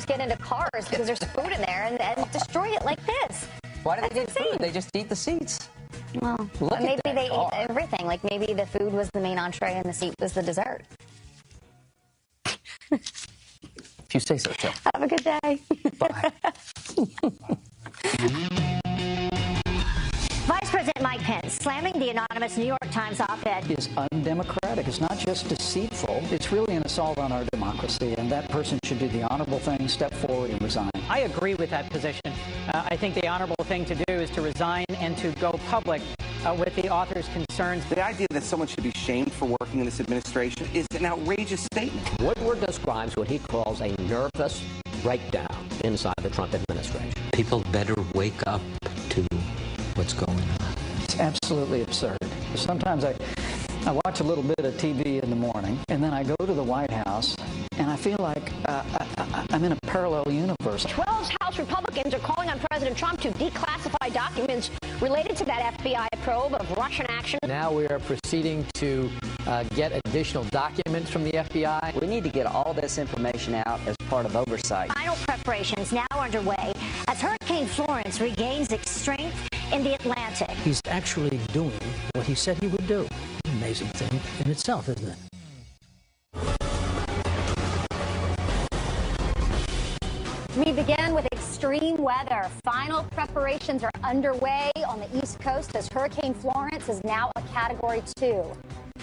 get into cars because there's food in there and destroy it like this. Why do they need food? They just eat the seats. Well, maybe they ate everything. Like maybe the food was the main entree and the seat was the dessert. If you say so, Joe. Have a good day. Bye. Vice President Mike Pence slamming the anonymous New York Times op-ed. Is undemocratic. It's not just deceitful. It's really an assault on our democracy, and that person should do the honorable thing, step forward and resign. I agree with that position. I think the honorable thing to do is to resign and to go public with the author's concerns. The idea that someone should be shamed for working in this administration is an outrageous statement. Woodward describes what he calls a nervous breakdown inside the Trump administration. People better wake up to what's going on. It's absolutely absurd. Sometimes I watch a little bit of TV in the morning, and then I go to the White House, and I feel like I'm in a parallel universe. 12 House Republicans are calling on President Trump to declassify documents related to that FBI probe of Russian action. Now we are proceeding to get additional documents from the FBI. We need to get all this information out as part of oversight. Final preparations now underway as Hurricane Florence regains its strength in the Atlantic. He's actually doing what he said he would do. Amazing thing in itself, isn't it? We begin with extreme weather. Final preparations are underway on the East Coast as Hurricane Florence is now a Category 2.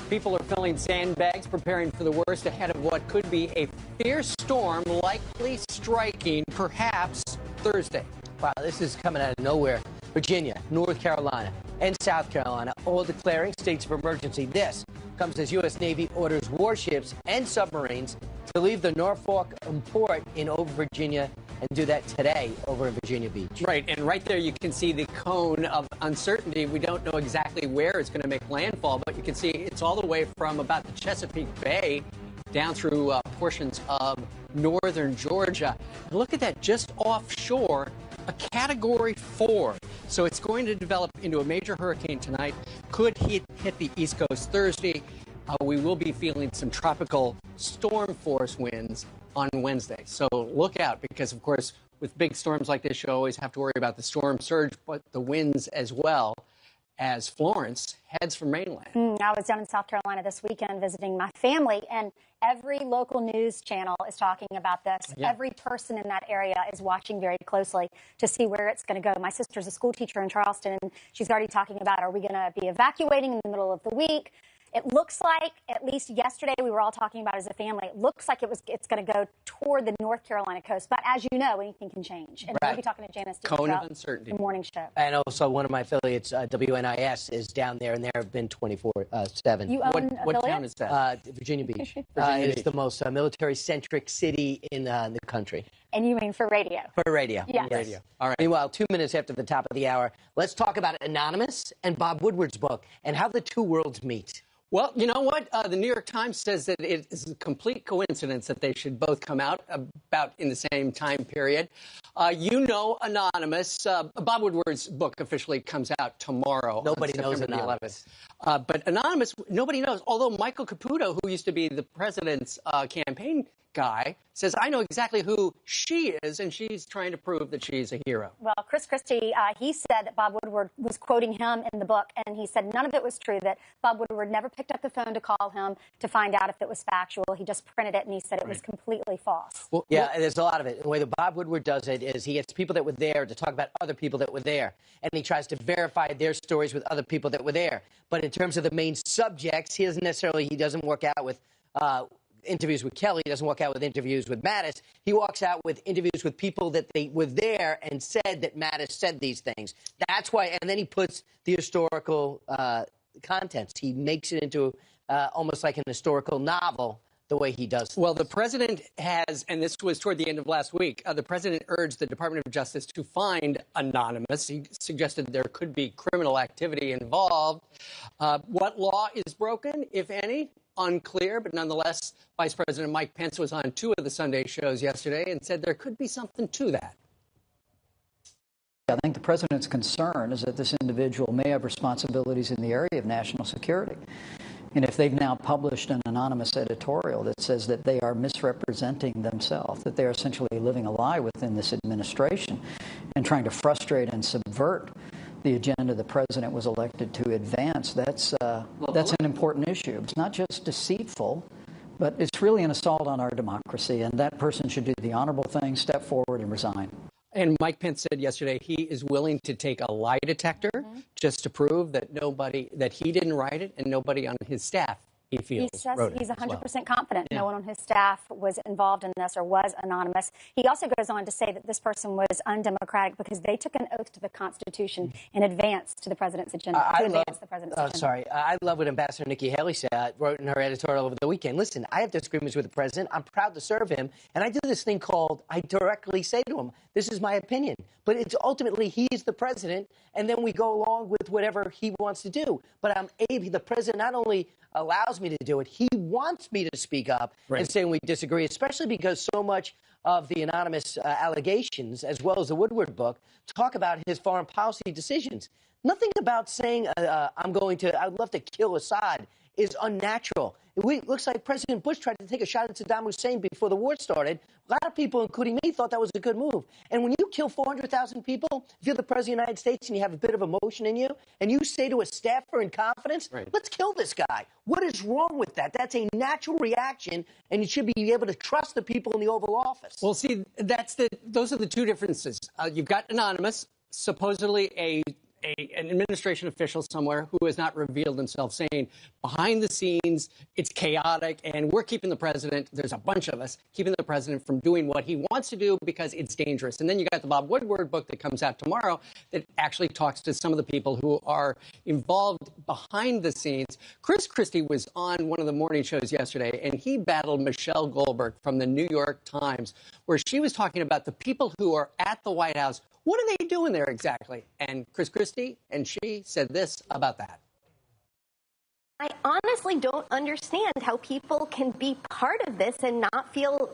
People are filling sandbags, preparing for the worst ahead of what could be a fierce storm likely striking perhaps Thursday. Wow, this is coming out of nowhere. Virginia, North Carolina, and South Carolina all declaring states of emergency. This comes as U.S. Navy orders warships and submarines to leave the Norfolk port in over Virginia and do that today over in Virginia Beach. Right, and right there you can see the cone of uncertainty. We don't know exactly where it's going to make landfall, but you can see it's all the way from about the Chesapeake Bay down through portions of northern Georgia. And look at that, just offshore, a Category 4. So it's going to develop into a major hurricane tonight. Could hit the East Coast Thursday. We will be feeling some tropical storm force winds on Wednesday. So look out because, of course, with big storms like this, you always have to worry about the storm surge, but the winds as well as Florence heads for mainland. I was down in South Carolina this weekend visiting my family, and every local news channel is talking about this. Yeah. Every person in that area is watching very closely to see where it's going to go. My sister's a school teacher in Charleston, and she's already talking about, are we going to be evacuating in the middle of the week? It looks like, at least yesterday, we were all talking about as a family, it looks like it's going to go toward the North Carolina coast. But as you know, anything can change. And we'll be talking to Janice Cone of uncertainty. The morning show. And also one of my affiliates, WNIS, is down there, and there have been 24/7. You own what town is that? Virginia Beach. Virginia It's the most military-centric city in the country. And you mean for radio? For radio. Yes. Radio. All right. Meanwhile, 2 minutes after the top of the hour, let's talk about Anonymous and Bob Woodward's book and how the two worlds meet. Well, you know what? The New York Times says that it is a complete coincidence that they should both come out about in the same time period. Anonymous. Bob Woodward's book officially comes out tomorrow. Nobody knows Anonymous. But Anonymous, nobody knows. Although Michael Caputo, who used to be the president's campaign guy, says, I know exactly who she is, and she's trying to prove that she's a hero. Well, Chris Christie, he said that Bob Woodward was quoting him in the book, and he said none of it was true, that Bob Woodward never picked up the phone to call him to find out if it was factual. He just printed it, and he said it was completely false. Well, there's a lot of it. The way that Bob Woodward does it is he gets people that were there to talk about other people that were there, and he tries to verify their stories with other people that were there. But in terms of the main subjects, he doesn't work out with interviews with Kelly. He doesn't walk out with interviews with Mattis. He walks out with interviews with people that they were there and said that Mattis said these things. That's why, and then he puts the historical contents. He makes it into almost like an historical novel the way he does. Well, the president has, and this was toward the end of last week, the president urged the Department of Justice to find Anonymous. He suggested there could be criminal activity involved. What law is broken, if any? Unclear, but nonetheless, Vice President Mike Pence was on 2 of the Sunday shows yesterday and said there could be something to that. I think the president's concern is that this individual may have responsibilities in the area of national security. And if they've now published an anonymous editorial that says that they are misrepresenting themselves, that they're essentially living a lie within this administration and trying to frustrate and subvert the agenda the president was elected to advance, that's an important issue. It's not just deceitful, but it's really an assault on our democracy, and that person should do the honorable thing, step forward and resign. And Mike Pence said yesterday he is willing to take a lie detector just to prove that he didn't write it and nobody on his staff, he feels, he says wrote it he's 100% well. confident no one on his staff was involved in this or was anonymous. He also goes on to say that this person was undemocratic because they took an oath to the Constitution in advance to the president's agenda. I love what Ambassador Nikki Haley said, wrote in her editorial over the weekend. Listen, I have disagreements with the president. I'm proud to serve him. And I do this thing called, I directly say to him, this is my opinion. But it's ultimately, he's the president, and then we go along with whatever he wants to do. But the president not only allows me to do it, he wants me to speak up and say when we disagree, especially because so much of the anonymous allegations, as well as the Woodward book, talk about his foreign policy decisions. Nothing about saying, I'd love to kill Assad is unnatural. It looks like President Bush tried to take a shot at Saddam Hussein before the war started. A lot of people, including me, thought that was a good move. And when you kill 400,000 people, if you're the President of the United States and you have a bit of emotion in you, and you say to a staffer in confidence, let's kill this guy. What is wrong with that? That's a natural reaction, and you should be able to trust the people in the Oval Office. Well, see, those are the two differences. You've got anonymous, supposedly an administration official somewhere who has not revealed himself, saying behind the scenes it's chaotic and we're keeping the president, there's a bunch of us, keeping the president from doing what he wants to do because it's dangerous. And then you got the Bob Woodward book that comes out tomorrow that actually talks to some of the people who are involved behind the scenes. Chris Christie was on one of the morning shows yesterday, and he battled Michelle Goldberg from the New York Times, where she was talking about the people who are at the White House. What are they doing there exactly? And Chris Christie and she said this about that. I honestly don't understand how people can be part of this and not feel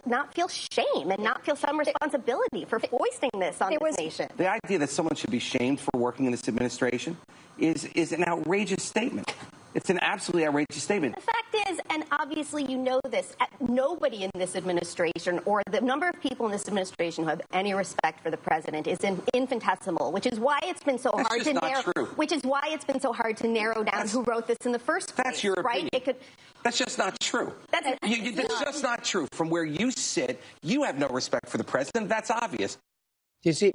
shame and not feel some responsibility for foisting this on this nation. The idea that someone should be shamed for working in this administration is an outrageous statement. It's an absolutely outrageous statement. The fact is, and obviously you know this, nobody in this administration or the number of people in this administration who have any respect for the president is infinitesimal, which is why it's been so hard to narrow. Which is why it's been so hard to narrow down who wrote this in the first place. That's your opinion. Right? That's just not true. That's just not true. From where you sit, you have no respect for the president. That's obvious. You see,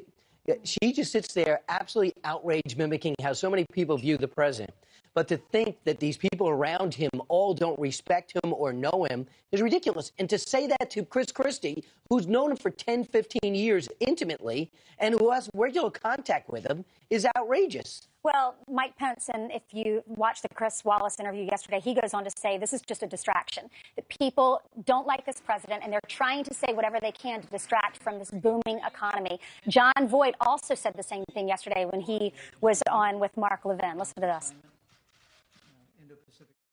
she just sits there absolutely outraged, mimicking how so many people view the president. But to think that these people around him all don't respect him or know him is ridiculous. And to say that to Chris Christie, who's known him for 10, 15 years intimately and who has regular contact with him, is outrageous. Well, Mike Pence, and if you watched the Chris Wallace interview yesterday, he goes on to say this is just a distraction, that people don't like this president and they're trying to say whatever they can to distract from this booming economy. John Voight also said the same thing yesterday when he was on with Mark Levin. Listen to this.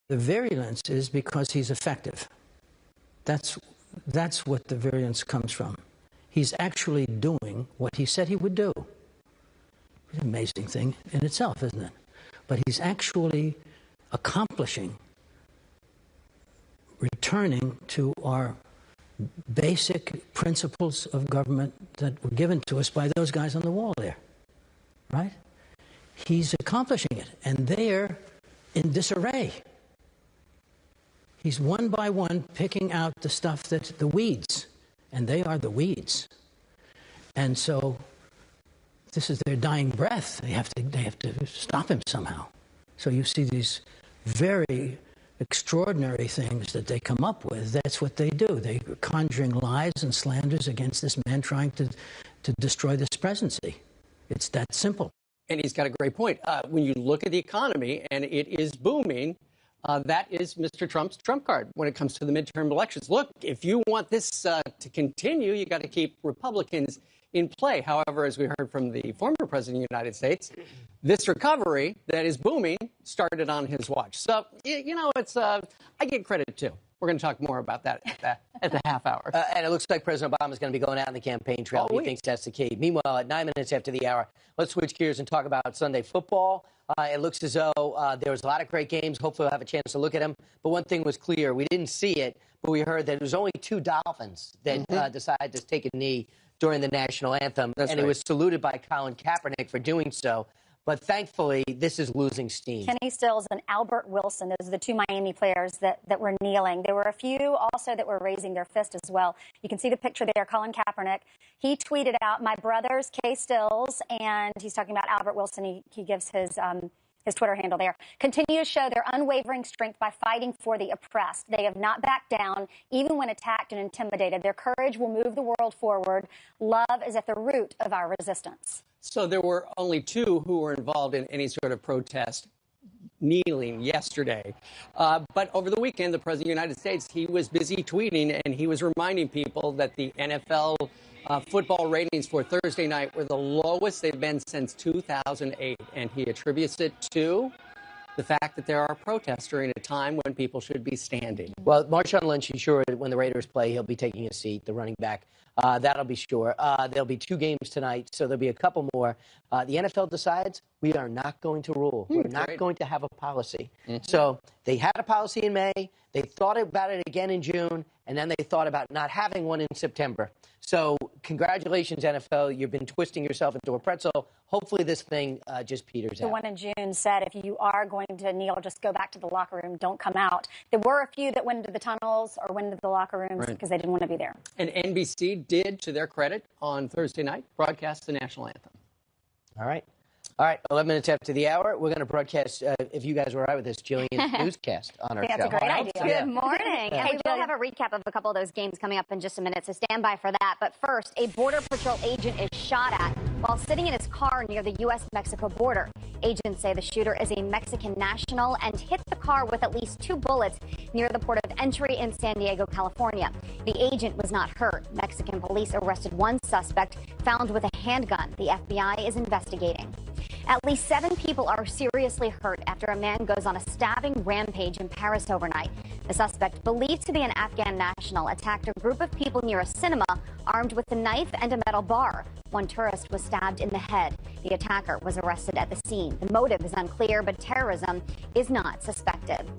The virulence is because he's effective. That's what the virulence comes from. He's actually doing what he said he would do. It's an amazing thing in itself, isn't it? But he's actually accomplishing, returning to our basic principles of government that were given to us by those guys on the wall there, right? He's accomplishing it, and they're in disarray. He's one by one picking out the stuff that's the weeds, and they are the weeds. And so this is their dying breath. They have to stop him somehow. So you see these very extraordinary things that they come up with. That's what they do. They're conjuring lies and slanders against this man trying to destroy this presidency. It's that simple. And he's got a great point. When you look at the economy and it is booming, that is Mr. Trump's trump card when it comes to the midterm elections. Look, if you want this to continue, you got to keep Republicans in play. However, as we heard from the former president of the United States, this recovery that is booming started on his watch. So, you know, it's I get credit too. We're going to talk more about that at the half hour. And it looks like President Obama is going to be going out on the campaign trail. He thinks that's the key. Meanwhile, at 9 minutes after the hour, let's switch gears and talk about Sunday football. It looks as though there was a lot of great games. Hopefully we'll have a chance to look at them. But one thing was clear. We didn't see it, but we heard that it was only 2 Dolphins that decided to take a knee during the national anthem. It was saluted by Colin Kaepernick for doing so. But thankfully, this is losing steam. Kenny Stills and Albert Wilson, those are the 2 Miami players that were kneeling. There were a few also that were raising their fist as well. You can see the picture there, Colin Kaepernick. He tweeted out, "My brothers, K. Stills," and he's talking about Albert Wilson. He gives his Twitter handle there, "continue to show their unwavering strength by fighting for the oppressed. They have not backed down, even when attacked and intimidated. Their courage will move the world forward. Love is at the root of our resistance." So there were only 2 who were involved in any sort of protest kneeling yesterday. But over the weekend, the President of the United States, he was busy tweeting, and he was reminding people that the NFL football ratings for Thursday night were the lowest they've been since 2008. And he attributes it to the fact that there are protests during a time when people should be standing. Well, Marshawn Lynch, he's sure when the Raiders play, he'll be taking a seat, the running back. That'll be sure. There'll be 2 games tonight, so there'll be a couple more. The NFL decides we are not going to rule. We're not going to have a policy. So they had a policy in May. They thought about it again in June, and then they thought about not having one in September. So congratulations, NFL. You've been twisting yourself into a pretzel. Hopefully this thing just peters out. The one in June said if you are going to kneel, just go back to the locker room. Don't come out. There were a few that went into the tunnels or went into the locker rooms because they didn't want to be there. And NBC did, to their credit, on Thursday night, broadcast the national anthem. All right. All right, 11 minutes after the hour, we're going to broadcast, if you guys were all right with this, Jillian's newscast on our show. That's a great idea. Good morning. Hey, we'll have a recap of a couple of those games coming up in just a minute, so stand by for that. But first, a Border Patrol agent is shot at while sitting in his car near the U.S.-Mexico border. Agents say the shooter is a Mexican national and hit the car with at least 2 bullets near the port of entry in San Diego, California. The agent was not hurt. Mexican police arrested 1 suspect found with a handgun. The FBI is investigating. At least 7 people are seriously hurt after a man goes on a stabbing rampage in Paris overnight. The suspect, believed to be an Afghan national, attacked a group of people near a cinema armed with a knife and a metal bar. 1 tourist was stabbed in the head. The attacker was arrested at the scene. The motive is unclear, but terrorism is not suspected.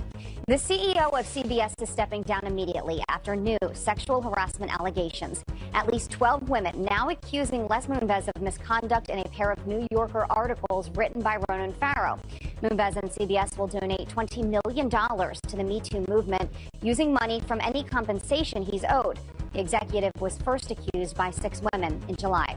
The CEO of CBS is stepping down immediately after new sexual harassment allegations. At least 12 women now accusing Les Moonves of misconduct in a pair of New Yorker articles written by Ronan Farrow. Moonves and CBS will donate $20 million to the Me Too movement, using money from any compensation he's owed. The executive was first accused by 6 women in July.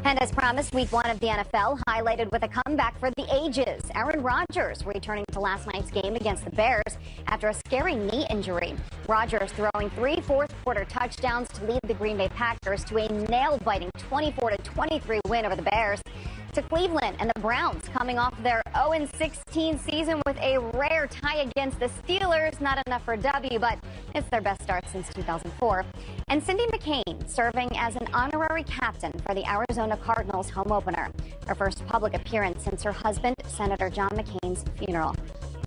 And as promised, week 1 of the NFL highlighted with a comeback for the ages. Aaron Rodgers returning to last night's game against the Bears after a scary knee injury. Rodgers throwing 3 fourth-quarter touchdowns to lead the Green Bay Packers to a nail-biting 24-23 win over the Bears. To Cleveland and the Browns coming off their 0-16 season with a rare tie against the Steelers. Not enough for a W, but it's their best start since 2004. And Cindy McCain serving as an honorary captain for the Arizona Cardinals home opener. Her first public appearance since her husband, Senator John McCain's funeral.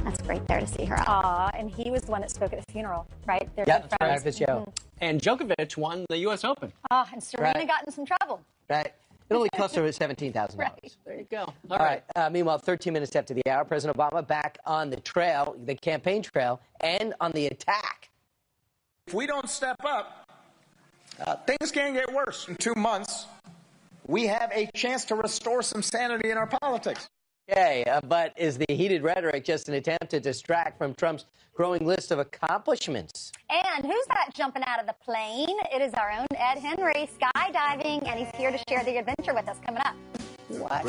That's great there to see her out. Aw, and he was the one that spoke at the funeral, right? They're Yeah, good that's right, friends. the show. And Djokovic won the U.S. Open. Oh, and Serena Right. got in some trouble. Right. It only cost her $17,000. Right. There you go. All right. Meanwhile, 13 minutes after the hour, President Obama back on the trail, the campaign trail, and on the attack. If we don't step up, things can get worse. In 2 months, we have a chance to restore some sanity in our politics. Okay, but is the heated rhetoric just an attempt to distract from Trump's growing list of accomplishments? And who's that jumping out of the plane? It is our own Ed Henry skydiving, and he's here to share the adventure with us coming up. What?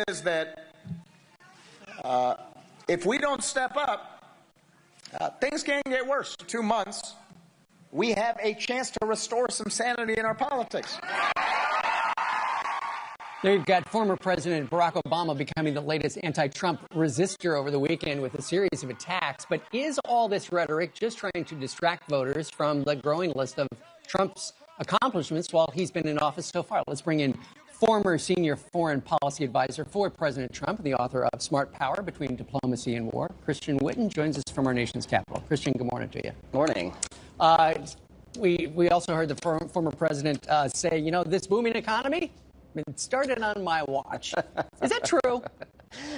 Is that if we don't step up, things can get worse. In 2 months, we have a chance to restore some sanity in our politics. There you've got former President Barack Obama becoming the latest anti-Trump resistor over the weekend with a series of attacks. But is all this rhetoric just trying to distract voters from the growing list of Trump's accomplishments while he's been in office so far? Let's bring in former senior foreign policy advisor for President Trump and the author of Smart Power Between Diplomacy and War, Christian Whitten, joins us from our nation's capital. Christian, good morning to you. Morning. We also heard the former president say, you know, this booming economy, it started on my watch. Is that true?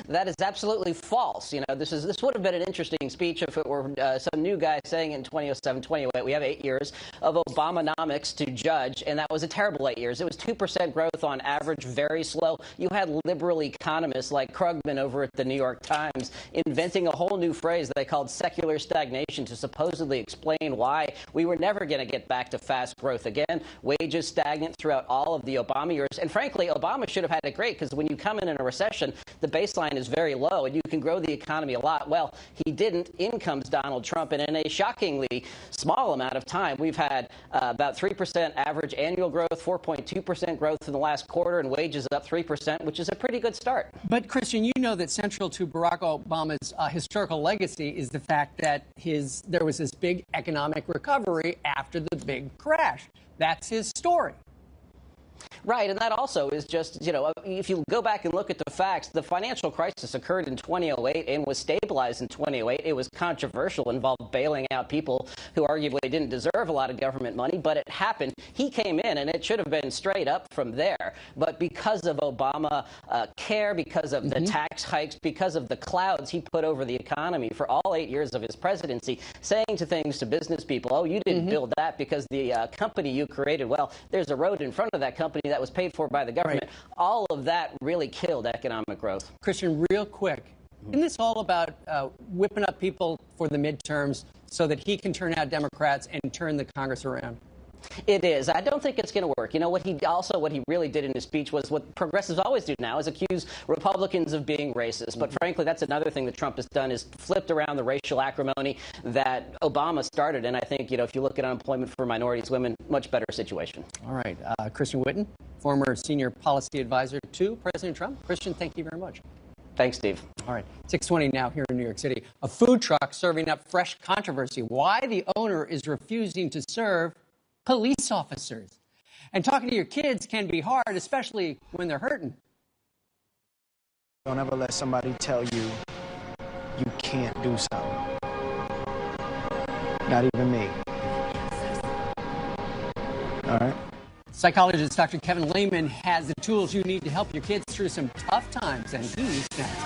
That is absolutely false. You know, this would have been an interesting speech if it were some new guy saying in 2007, 2008, we have 8 years of Obamanomics to judge, and that was a terrible 8 years. It was 2% growth on average, very slow. You had liberal economists like Krugman over at the New York Times inventing a whole new phrase that they called secular stagnation to supposedly explain why we were never going to get back to fast growth again. Wages stagnant throughout all of the Obama years. And frankly, Obama should have had it great because when you come in a recession, the baseline is very low and you can grow the economy a lot. Well, he didn't. In comes Donald Trump, and in a shockingly small amount of time, we've had about 3% average annual growth, 4.2% growth in the last quarter, and wages up 3%, which is a pretty good start. But, Christian, you know that central to Barack Obama's historical legacy is the fact that there was this big economic recovery after the big crash. That's his story. Right, and that also is just, you know, if you go back and look at the facts, the financial crisis occurred in 2008 and was stabilized in 2008. It was controversial, involved bailing out people who arguably didn't deserve a lot of government money, but it happened. He came in, and it should have been straight up from there. But because of Obama care, because of the tax hikes, because of the clouds he put over the economy for all 8 years of his presidency, saying things to business people, oh, you didn't build that because the company you created, well, there's a road in front of that company that was paid for by the government. Right. All of that really killed economic growth. Christian, real quick, isn't this all about whipping up people for the midterms so that he can turn out Democrats and turn the Congress around? It is. I don't think it's going to work. You know, what he really did in his speech was what progressives always do now, is accuse Republicans of being racist. But frankly, that's another thing that Trump has done, is flipped around the racial acrimony that Obama started. And I think, you know, if you look at unemployment for minorities, women, much better situation. All right. Christian Whitten, former senior policy advisor to President Trump. Christian, thank you very much. Thanks, Steve. All right. 6:20 now here in New York City. A food truck serving up fresh controversy. Why the owner is refusing to serve police officers. And talking to your kids can be hard, especially when they're hurting. Don't ever let somebody tell you you can't do something. Not even me. All right? Psychologist Dr. Kevin Lehman has the tools you need to help your kids through some tough times, and he's next.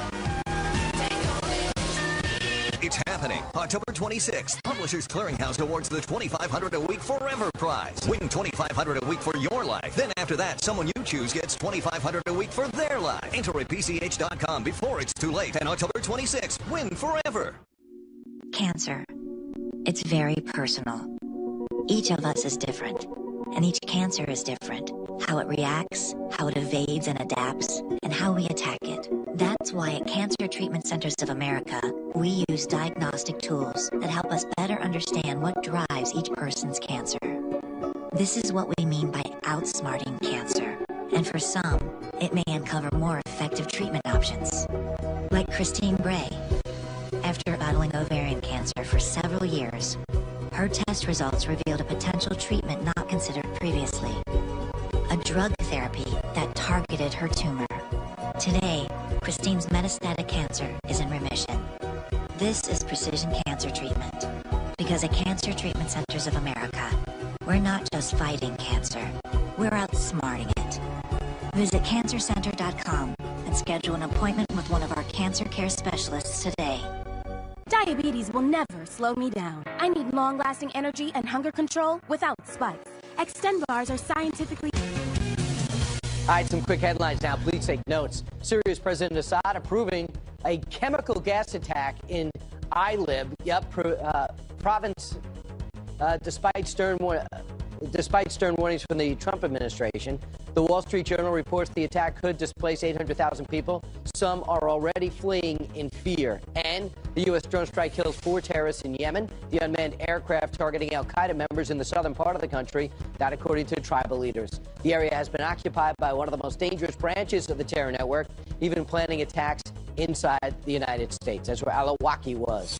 It's happening October 26th. Publishers Clearinghouse awards the $2,500 a week Forever Prize. Win $2,500 a week for your life. Then after that, someone you choose gets $2,500 a week for their life. Enter at PCH.com before it's too late. And October 26th, win forever. Cancer. It's very personal. Each of us is different, and each cancer is different. How it reacts, how it evades and adapts, and how we attack it. That's why at Cancer Treatment Centers of America, we use diagnostic tools that help us better understand what drives each person's cancer. This is what we mean by outsmarting cancer. And for some, it may uncover more effective treatment options. Like Christine Bray. After battling ovarian cancer for several years, her test results revealed a potential treatment not considered previously. A drug therapy that targeted her tumor. Today, Christine's metastatic cancer is in remission. This is precision cancer treatment. Because at Cancer Treatment Centers of America, we're not just fighting cancer, we're outsmarting it. Visit cancercenter.com and schedule an appointment with one of our cancer care specialists today. Diabetes will never slow me down. I need long-lasting energy and hunger control without spikes. Extend bars are scientifically... All right, some quick headlines now. Please take notes. Syria's President Assad approving a chemical gas attack in Idlib, province, despite stern despite stern warnings from the Trump administration. The Wall Street Journal reports the attack could displace 800,000 people. Some are already fleeing in fear. And the U.S. drone strike kills 4 terrorists in Yemen. The unmanned aircraft targeting al-Qaeda members in the southern part of the country. That according to tribal leaders. The area has been occupied by one of the most dangerous branches of the terror network, even planning attacks inside the United States. That's where Al-Awlaki was.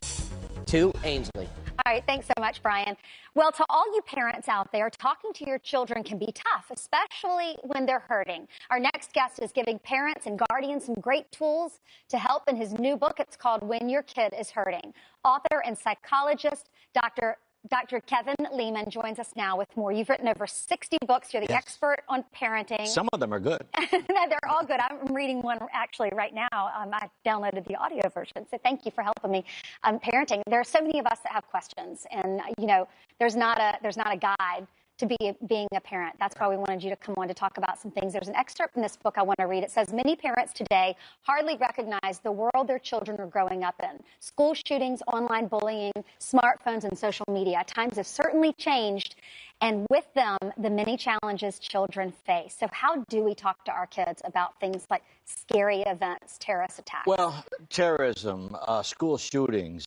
To Ainsley. All right, thanks so much, Brian. Well, to all you parents out there, talking to your children can be tough, especially when they're hurting. Our next guest is giving parents and guardians some great tools to help in his new book. It's called When Your Kid is Hurting. Author and psychologist Dr. Kevin Lehman joins us now with more. You've written over 60 books. You're the expert on parenting. Some of them are good. They're all good. I'm reading one actually right now. I downloaded the audio version, so thank you for helping me. Parenting. There are so many of us that have questions, and you know, there's not a guide to being a parent. That's why we wanted you to come on to talk about some things. There's an excerpt in this book I want to read. It says, many parents today hardly recognize the world their children are growing up in. School shootings, online bullying, smartphones, and social media. Times have certainly changed, and with them, the many challenges children face. So how do we talk to our kids about things like scary events, terrorist attacks? Well, terrorism, school shootings,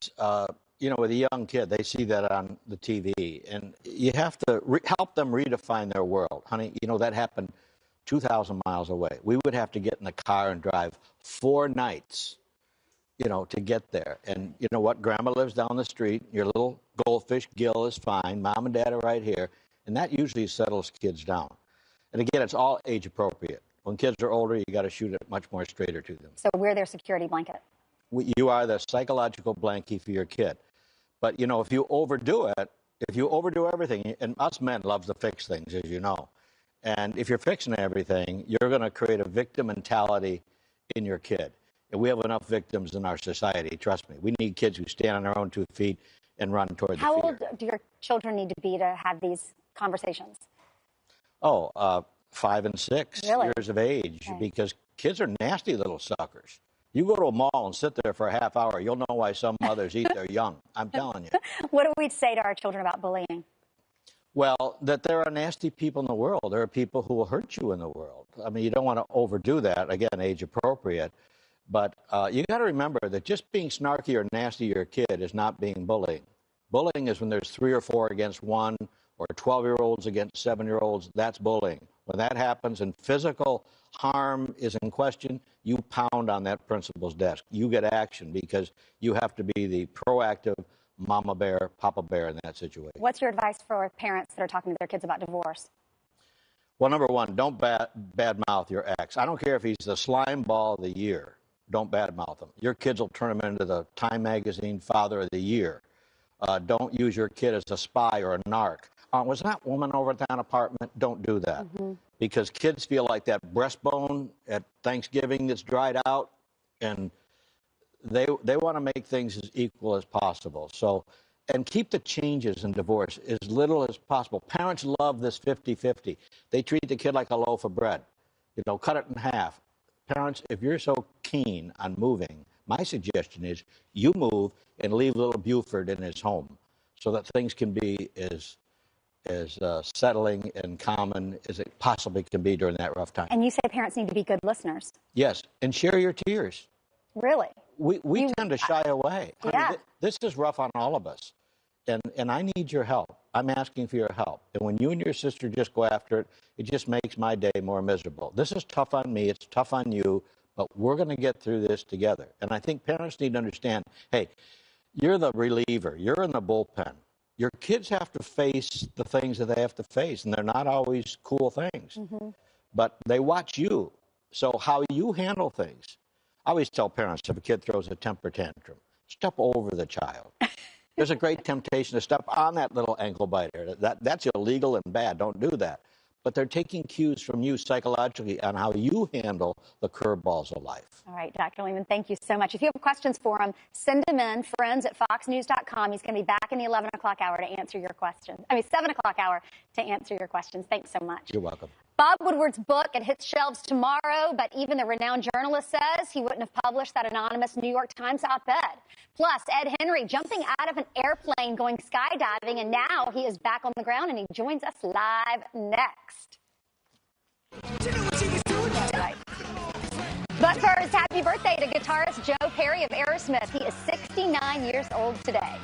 you know, with a young kid, they see that on the TV, and you have to help them redefine their world. Honey, you know, that happened 2,000 miles away. We would have to get in the car and drive 4 nights, you know, to get there. And you know what? Grandma lives down the street. Your little goldfish gill is fine. Mom and Dad are right here. And that usually settles kids down. And again, it's all age appropriate. When kids are older, you got to shoot it much more straighter to them. So we're their security blanket. You are the psychological blankie for your kid. But, you know, if you overdo it, if you overdo everything, and us men love to fix things, as you know, and if you're fixing everything, you're going to create a victim mentality in your kid. And we have enough victims in our society, trust me. We need kids who stand on their own 2 feet and run toward the fear. How old do your children need to be to have these conversations? Oh, 5 and 6 years of age, because kids are nasty little suckers. You go to a mall and sit there for a half hour, you'll know why some mothers eat their young. I'm telling you. What do we say to our children about bullying? Well, that there are nasty people in the world. There are people who will hurt you in the world. I mean, you don't want to overdo that. Again, age appropriate. But you got to remember that just being snarky or nasty to your kid is not being bullying. Bullying is when there's 3 or 4 against 1, or 12-year-olds against 7-year-olds. That's bullying. When that happens and physical harm is in question, you pound on that principal's desk. You get action because you have to be the proactive mama bear, papa bear in that situation. What's your advice for parents that are talking to their kids about divorce? Well, number one, don't badmouth your ex. I don't care if he's the slime ball of the year. Don't badmouth him. Your kids will turn him into the Time Magazine Father of the Year. Don't use your kid as a spy or a narc. Was that woman over at that apartment? Don't do that. Because kids feel like that breastbone at Thanksgiving that's dried out, and they want to make things as equal as possible. So, and keep the changes in divorce as little as possible. Parents love this 50-50. They treat the kid like a loaf of bread. You know, cut it in half. Parents, if you're so keen on moving, my suggestion is you move and leave little Buford in his home so that things can be as settling and common as it possibly can be during that rough time. And you say parents need to be good listeners. Yes, and share your tears. Really? We tend to shy away. Yeah. I mean, this is rough on all of us, and I need your help. I'm asking for your help. And when you and your sister just go after it, it just makes my day more miserable. This is tough on me. It's tough on you, but we're going to get through this together. And I think parents need to understand, hey, you're the reliever. You're in the bullpen. Your kids have to face the things that they have to face, and they're not always cool things. But they watch you. So how you handle things. I always tell parents, if a kid throws a temper tantrum, step over the child. There's a great temptation to step on that little ankle biter. That's illegal and bad. Don't do that. But they're taking cues from you psychologically on how you handle the curveballs of life. All right, Dr. Lehman, thank you so much. If you have questions for him, send them in, friends@foxnews.com. He's going to be back back in the 11 o'clock hour to answer your questions. I mean, 7 o'clock hour to answer your questions. Thanks so much. You're welcome. Bob Woodward's book, it hits shelves tomorrow, but even the renowned journalist says he wouldn't have published that anonymous New York Times op-ed. Plus, Ed Henry jumping out of an airplane going skydiving, and now he is back on the ground, and he joins us live next. Right. But first, happy birthday to guitarist Joe Perry of Aerosmith. He is 69 years old today.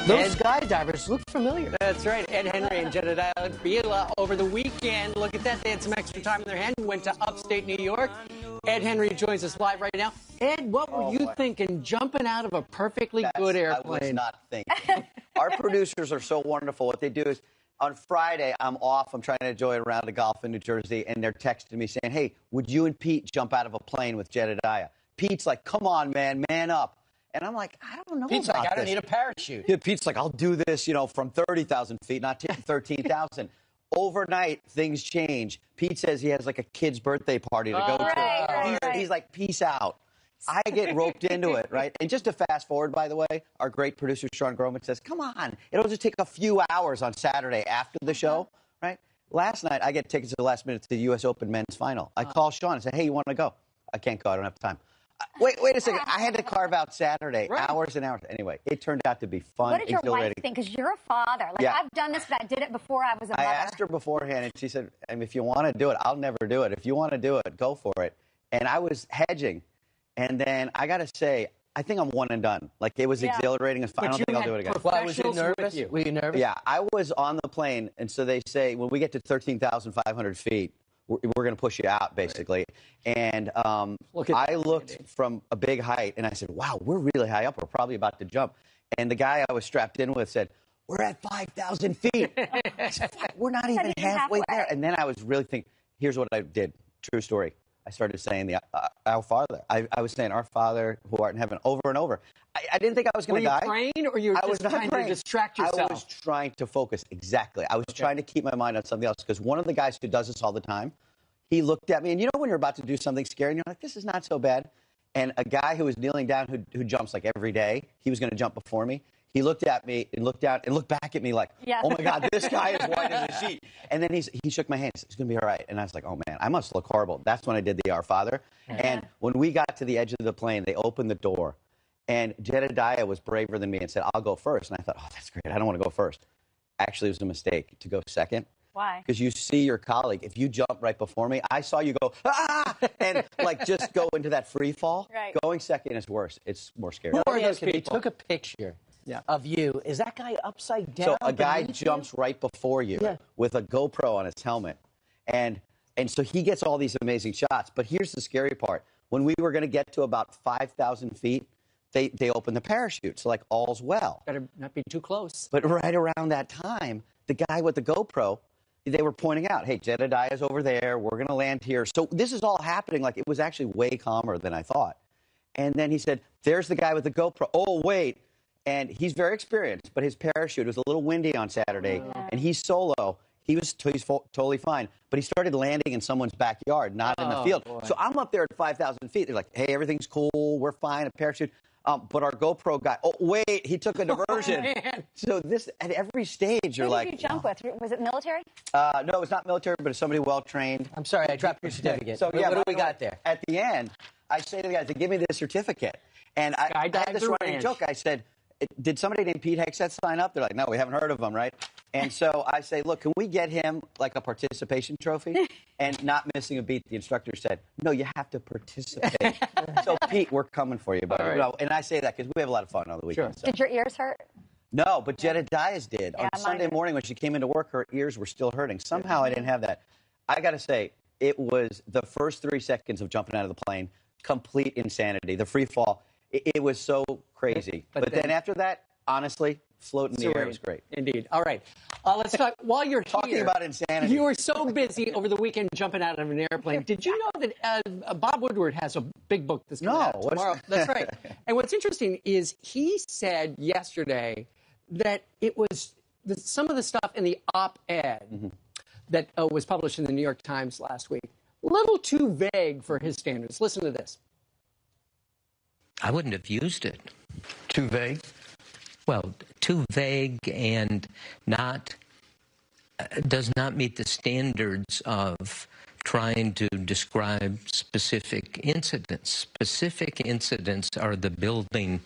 Those skydivers look familiar. That's right. Ed Henry and Jedediah Bila over the weekend. Look at that. They had some extra time in their hand. Went to upstate New York. Ed Henry joins us live right now. Ed, what were you thinking jumping out of a perfectly good airplane? I was not thinking. Our producers are so wonderful. What they do is on Friday, I'm off. I'm trying to enjoy a round of golf in New Jersey, and they're texting me saying, hey, would you and Pete jump out of a plane with Jedediah? Pete's like, come on, man up. And I'm like, I don't know. Pete's about like, I don't this. need a parachute. Yeah, Pete's like, I'll do this, from 30,000 feet, not 13,000. Overnight, things change. Pete says he has like a kid's birthday party to go to. Right. He's like, peace out. I get roped into it, right? And just to fast forward, by the way, our great producer, Sean Groman, says, come on. It'll just take a few hours on Saturday after the show, right? Last night, I get tickets at the last minute to the U.S. Open men's final. I call Sean and say, hey, you want to go? I can't go. I don't have time. Wait a second. I had to carve out Saturday, hours and hours. Anyway, it turned out to be fun, What did your exhilarating. wife think? Because you're a father. Like, Yeah. I've done this, but I did it before I was a mother. I asked her beforehand, and she said, if you want to do it, I'll never do it. If you want to do it, go for it. And I was hedging. And then I got to say, I think I'm one and done. Like, it was exhilarating. I don't think I'll do it again. Why was you nervous? Were you nervous? Yeah, I was on the plane, and so they say, when we get to 13,500 feet, we're going to push you out, basically. And I looked from a big height, and I said, wow, we're really high up. We're probably about to jump. And the guy I was strapped in with said, we're at 5,000 feet. I said, we're not even halfway there. And then I was really thinking, here's what I did. True story. I started saying the Our Father. I was saying, Our Father who art in heaven, over and over. I didn't think I was going to die. Were you praying, or you were just trying to distract yourself? I was trying to focus. Exactly. I was trying to keep my mind on something else, because one of the guys who does this all the time, he looked at me, and you know when you're about to do something scary, and you're like, this is not so bad? And a guy who was kneeling down, who jumps like every day, he was going to jump before me. He looked at me and looked down and looked back at me like, oh, my God, this guy is white as a sheet. And then he shook my hand. He said, it's going to be all right. And I was like, oh, man, I must look horrible. That's when I did the Our Father. And when we got to the edge of the plane, they opened the door. And Jedediah was braver than me and said, I'll go first. And I thought, oh, that's great. I don't want to go first. Actually, it was a mistake to go second. Why? Because you see your colleague. If you jump right before me, I saw you go, and like just go into that free fall. Right. Going second is worse. It's more scary. Who are those people? They took a picture of you. Is that guy upside down? So a guy jumps right before you with a GoPro on his helmet. And so he gets all these amazing shots. But here's the scary part. When we were going to get to about 5,000 feet, they opened the parachute. So like all's well. Better not be too close. But right around that time, the guy with the GoPro, they were pointing out, hey, Jedediah's over there. We're going to land here. So this is all happening. Like, it was actually way calmer than I thought. And then he said, there's the guy with the GoPro. Oh, wait. And he's very experienced, but his parachute was a little windy on Saturday. And he's solo. He's totally fine. But he started landing in someone's backyard, not in the field. Boy. So I'm up there at 5,000 feet. They're like, hey, everything's cool. We're fine. A parachute. But our GoPro guy, oh, wait, he took a diversion. So this, at every stage, you're like... Who did you jump with? Was it military? No, it's not military, but it's somebody well-trained. I'm sorry, I dropped your certificate. So, yeah, what do we got there? At the end, I say to the guys, give me the certificate. And I had this running joke. I said, did somebody named Pete Hegseth sign up? They're like, no, we haven't heard of him, right? And so I say, look, can we get him like a participation trophy? And not missing a beat, the instructor said, no, you have to participate. So, Pete, we're coming for you, buddy. Right. And I say that because we have a lot of fun on the weekend. Sure. So. Did your ears hurt? No, but Jedediah's did. On Sunday morning when she came into work, her ears were still hurting. Somehow I didn't have that. I got to say, it was the first 3 seconds of jumping out of the plane, complete insanity. The free fall, it was so crazy. But then after that, honestly, float in the air was great. Indeed. All right. Let's talk. While you're talking here, about insanity, you were so busy over the weekend jumping out of an airplane. Did you know that Bob Woodward has a big book that's coming out tomorrow? That's right. And what's interesting is he said yesterday that it was some of the stuff in the op-ed that was published in the New York Times last week, a little too vague for his standards. Listen to this. I wouldn't have used it. Too vague? Well, too vague and does not meet the standards of trying to describe specific incidents. Specific incidents are the building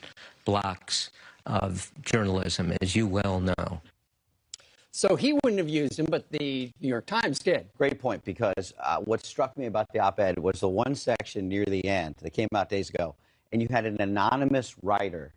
blocks of journalism, as you well know. So he wouldn't have used him, but the New York Times did. Great point, because what struck me about the op-ed was the one section near the end that came out days ago, and you had an anonymous writer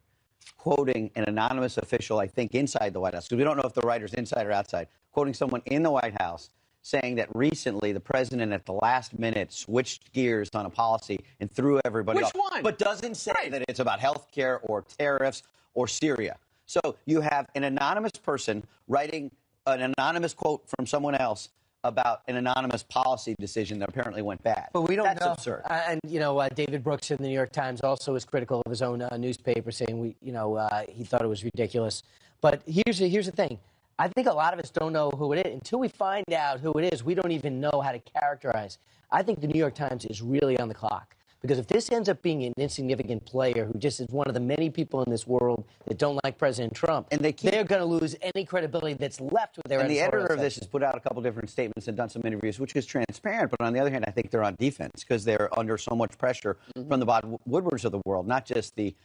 quoting an anonymous official, I think, inside the White House, because we don't know if the writer's inside or outside, quoting someone in the White House saying that recently the president at the last minute switched gears on a policy and threw everybody off. Which one? But doesn't say that it's about health care or tariffs or Syria. So you have an anonymous person writing an anonymous quote from someone else about an anonymous policy decision that apparently went bad. But we don't know. That's absurd. And, you know, David Brooks in the New York Times also is critical of his own newspaper, saying, he thought it was ridiculous. But here's the thing. I think a lot of us don't know who it is. Until we find out who it is, we don't even know how to characterize. I think the New York Times is really on the clock. Because if this ends up being an insignificant player who just is one of the many people in this world that don't like President Trump, and they're going to lose any credibility that's left with their editorial. And the editor of this section has put out a couple different statements and done some interviews, which is transparent. But on the other hand, I think they're on defense because they're under so much pressure from the Bob Woodwards of the world, not just the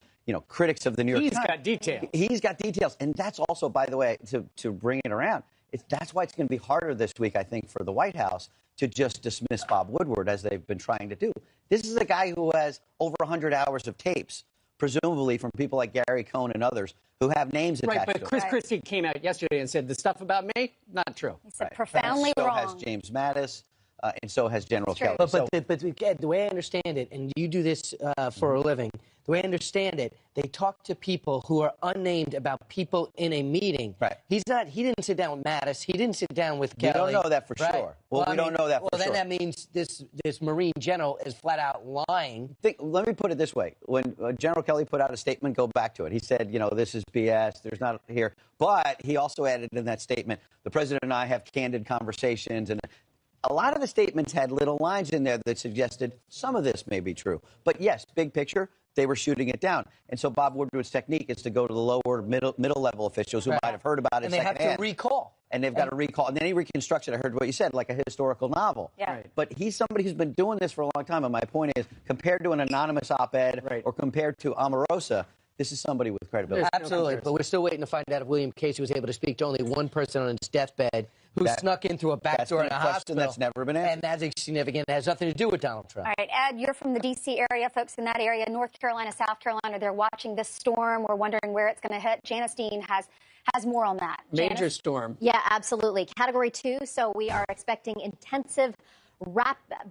critics of the New York Times. He's got details. He's got details. And that's also, by the way, to bring it around, that's why it's going to be harder this week, I think, for the White House to just dismiss Bob Woodward, as they've been trying to do. This is a guy who has over 100 hours of tapes, presumably from people like Gary Cohn and others, who have names attached to them. Right, but Chris Christie came out yesterday and said the stuff about me, not true. He said profoundly wrong. wrong. So has James Mattis, and so has General Kelly. But the way I understand it, and you do this for a living, the way I understand it, they talk to people who are unnamed about people in a meeting. Right. He didn't sit down with Mattis. He didn't sit down with Kelly. We don't know that for right? sure. Well, we don't know that for sure. Well, then that means this Marine general is flat out lying. Let me put it this way. When General Kelly put out a statement, go back to it. He said, this is BS. There's not here. But he also added in that statement, the president and I have candid conversations. And a lot of the statements had little lines in there that suggested some of this may be true. But yes, big picture, they were shooting it down. And so Bob Woodward's technique is to go to the lower middle-level officials who might have heard about it and they have to recall. And they've got to recall. And then he reconstructs it. I heard what you said, like a historical novel. Yeah. Right. But he's somebody who's been doing this for a long time. And my point is, compared to an anonymous op-ed or compared to Omarosa, this is somebody with credibility. Absolutely. But we're still waiting to find out if William Casey was able to speak to only one person on his deathbed who snuck in through a back door in a hospital. That's never been answered. And that's significant. It has nothing to do with Donald Trump. All right, Ed, you're from the D.C. area. Folks in that area, North Carolina, South Carolina, they're watching this storm. We're wondering where it's going to hit. Janice Dean has more on that. Major Janice? storm. Yeah, absolutely. Category 2, so we are expecting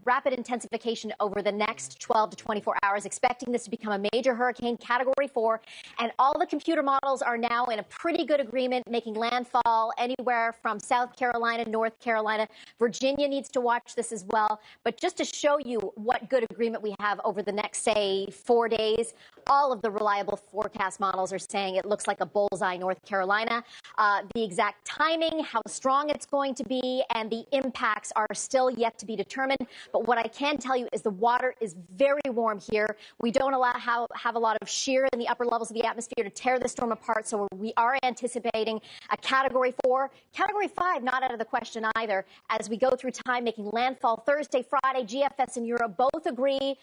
rapid intensification over the next 12 to 24 hours, expecting this to become a major hurricane, Category 4. And all the computer models are now in a pretty good agreement, making landfall anywhere from South Carolina, North Carolina. Virginia needs to watch this as well. But just to show you what good agreement we have over the next, say, 4 days, all of the reliable forecast models are saying it looks like a bullseye, North Carolina. The exact timing, how strong it's going to be, and the impacts are still yet to be determined. But what I can tell you is the water is very warm here. We don't have a lot of shear in the upper levels of the atmosphere to tear the storm apart. So we are anticipating a Category 4. Category 5, not out of the question either. As we go through time, making landfall Thursday, Friday, GFS and Europe both agree.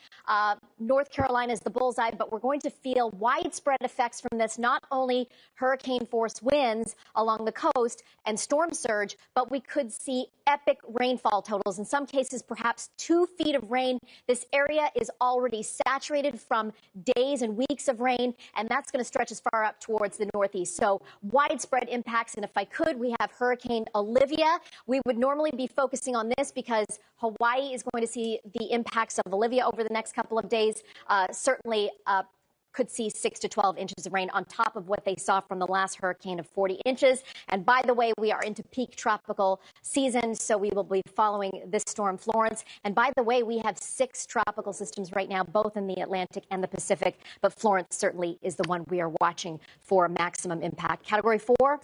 North Carolina is the bullseye, but we're going to feel widespread effects from this, not only hurricane force winds along the coast and storm surge, but we could see epic rainfall totals. In some cases, perhaps 2 feet of rain. This area is already saturated from days and weeks of rain, and that's going to stretch as far up towards the northeast. So widespread impacts. And if I could, we have Hurricane Olivia. We would normally be focusing on this because Hawaii is going to see the impacts of Olivia over the next couple of days. Certainly could see 6 to 12 inches of rain on top of what they saw from the last hurricane of 40 inches. And by the way, we are into peak tropical season, so we will be following this storm, Florence. And by the way, we have 6 tropical systems right now, both in the Atlantic and the Pacific, but Florence certainly is the one we are watching for maximum impact. Category 4,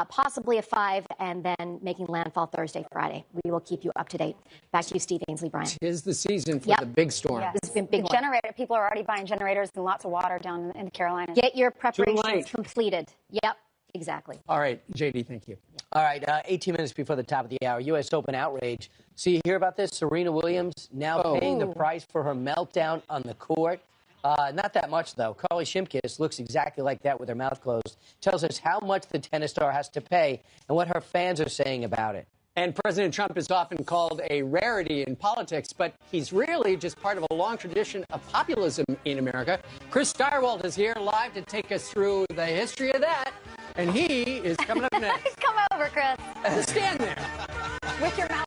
possibly a 5, and then making landfall Thursday, Friday. We will keep you up to date. Back to you, Steve Ainsley, Brian. Tis the season for the big storm. Yeah. This has been big one. Generator. People are already buying generators and lots of water down in the Carolinas. Get your preparations completed. Yep, exactly. All right, JD, thank you. All right, 18 minutes before the top of the hour, U.S. Open outrage. So you hear about this? Serena Williams now paying the price for her meltdown on the court. Not that much, though. Carly Shimkus looks exactly like that with her mouth closed. Tells us how much the tennis star has to pay and what her fans are saying about it. And President Trump is often called a rarity in politics, but he's really just part of a long tradition of populism in America. Chris Steigerwald is here live to take us through the history of that, and he is coming up next. Come over, Chris. Stand there. With your mouth